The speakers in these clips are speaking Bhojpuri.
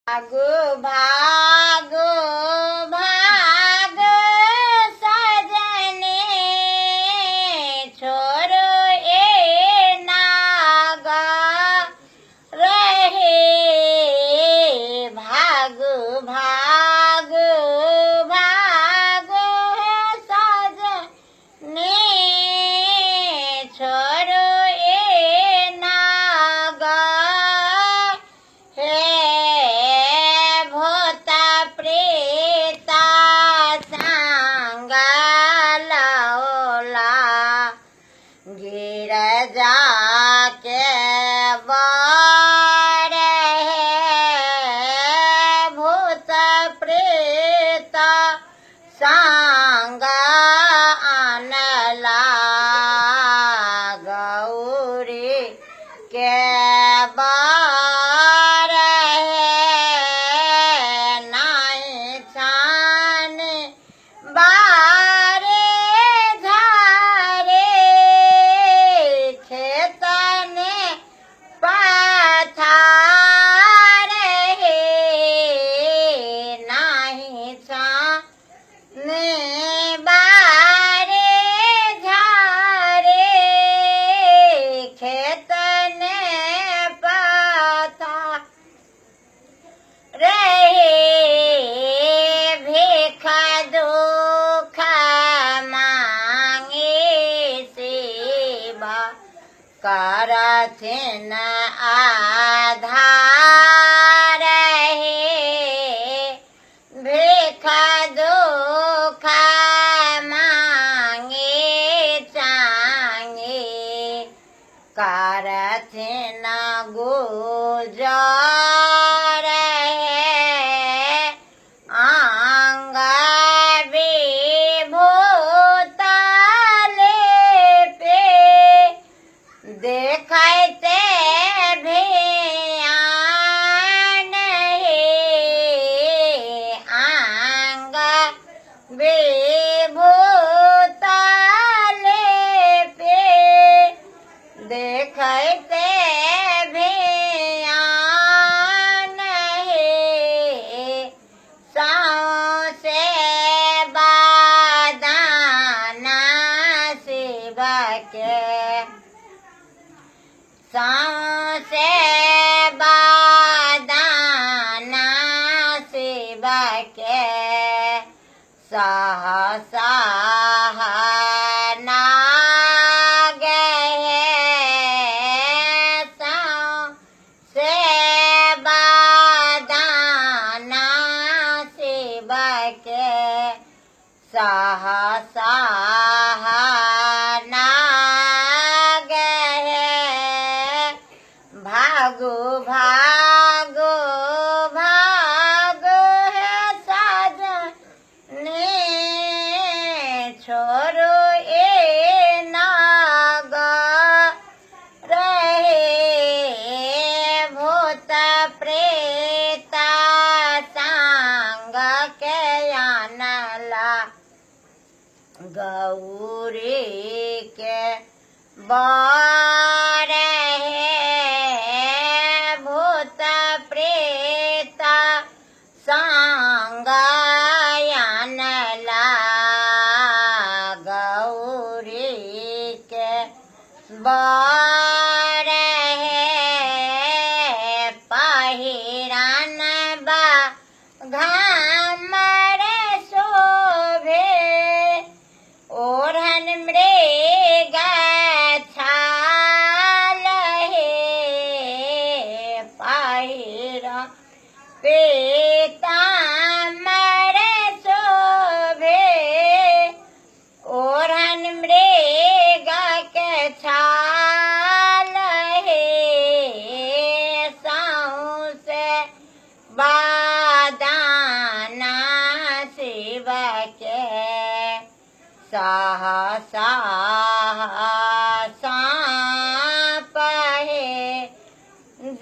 भागो भागो भाग सजने छोरो ए नागा रहे भागो भागो भागो सजने छोरो ए नागा गिर जाके बार है भूत प्रेत संग आनला गौरी के बार है नाई छान बारे करथिन आधार हे भिख दुख मांगे चांगे करथिन गुजर हे अंग देखते भियान हे आंग विभूतले पे देखते भियान हे सौसे बादाना शिव के सौसे बादाना शिव के सहसा नाग सौसे बादाना शिव के सहसा भागो भागो भागो है सजने छोरो ए नागा रहे भूत प्रेत संग के आनला गौरी के बार संग आनला गौरी के बार है पहिरन बा घामर शोभे ओढ़न मृग छाल हे पहिरन पीताम्बर शोभे ओढ़न मृग के छाल हे सौसे बादाना शिव के सहसा साँप हे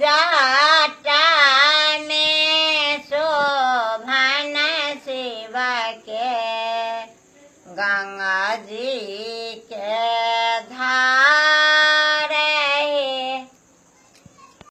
जा